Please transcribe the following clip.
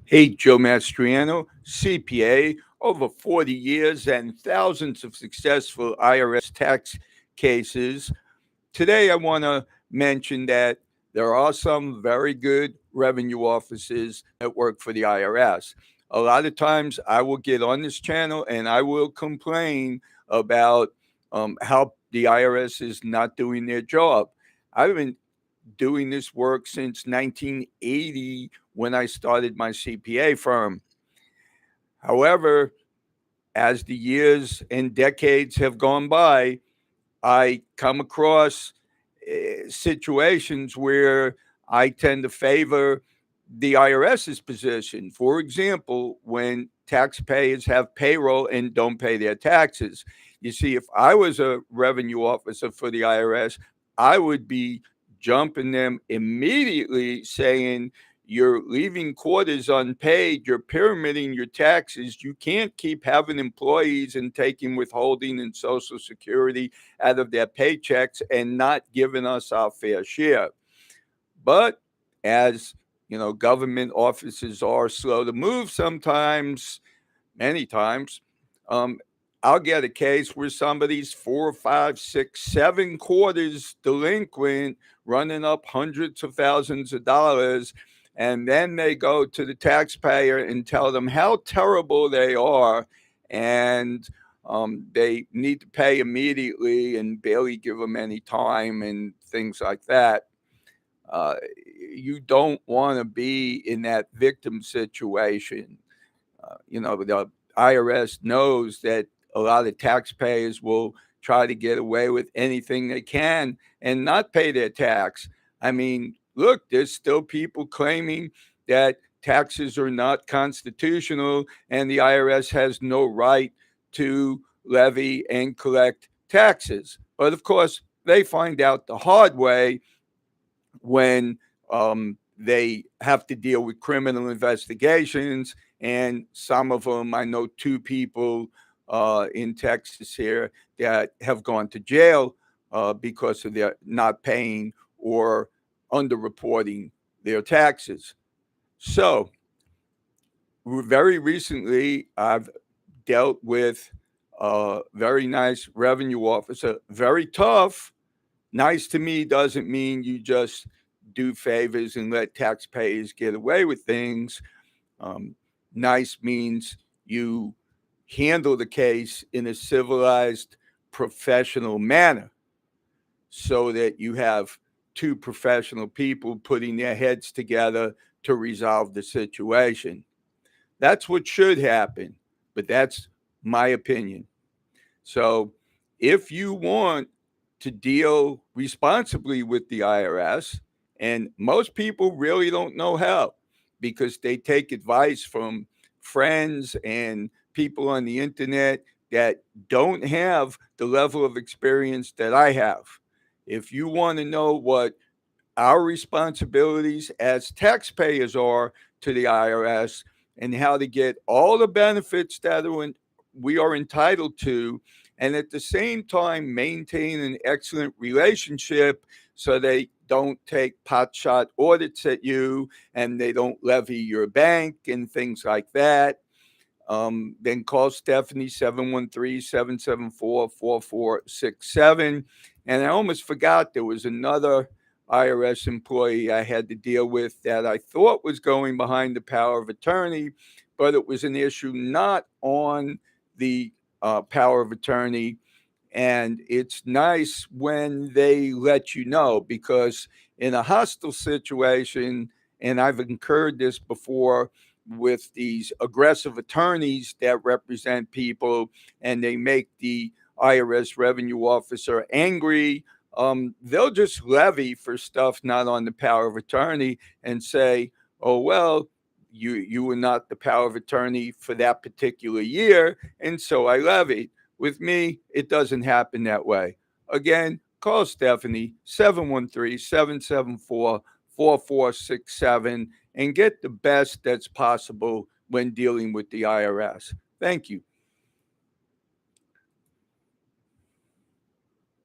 Hey, Joe Mastriano, CPA, over 40 years and thousands of successful IRS tax cases. Today, I want to mention that there are some very good revenue officers that work for the IRS. A lot of times, I will get on this channel and I will complain about how the IRS is not doing their job. I've been doing this work since 1980 when I started my CPA firm. However, as the years and decades have gone by, I come across situations where I tend to favor the IRS's position. For example, when taxpayers have payroll and don't pay their taxes. You see, if I was a revenue officer for the IRS, I would be jumping them immediately saying, you're leaving quarters unpaid. You're pyramiding your taxes. You can't keep having employees and taking withholding and Social Security out of their paychecks and not giving us our fair share. But as you know, government offices are slow to move sometimes, many times. Um, I'll get a case where somebody's 4, 5, 6, 7 quarters delinquent, running up hundreds of thousands of dollars, and then they go to the taxpayer and tell them how terrible they are, and they need to pay immediately and barely give them any time and things like that. Uh, you don't want to be in that victim situation. The IRS knows that a lot of taxpayers will try to get away with anything they can and not pay their tax. I mean, look, there's still people claiming that taxes are not constitutional and the IRS has no right to levy and collect taxes. But of course, they find out the hard way when they have to deal with criminal investigations. And some of them, I know two people in Texas here that have gone to jail because of their not paying or underreporting their taxes. So, very recently, I've dealt with a very nice revenue officer, very tough. Nice to me doesn't mean you just do favors and let taxpayers get away with things. Um, Nice means you handle the case in a civilized, professional manner so that you have two professional people putting their heads together to resolve the situation. That's what should happen, but that's my opinion. So if you want to deal responsibly with the IRS, and most people really don't know how because they take advice from friends and people on the internet that don't have the level of experience that I have. If you want to know what our responsibilities as taxpayers are to the IRS and how to get all the benefits that we are entitled to, and at the same time maintain an excellent relationship so they don't take potshot audits at you and they don't levy your bank and things like that. Then call Stephanie 713-774-4467. And I almost forgot there was another IRS employee I had to deal with that I thought was going behind the power of attorney, but it was an issue not on the power of attorney. And it's nice when they let you know because in a hostile situation, and I've incurred this before with these aggressive attorneys that represent people and they make the IRS revenue officer angry. They'll just levy for stuff not on the power of attorney and say, oh, well, you were not the power of attorney for that particular year, and so I levied. With me, it doesn't happen that way. Again, call Stephanie 713-774-4467 and get the best that's possible when dealing with the IRS. Thank you.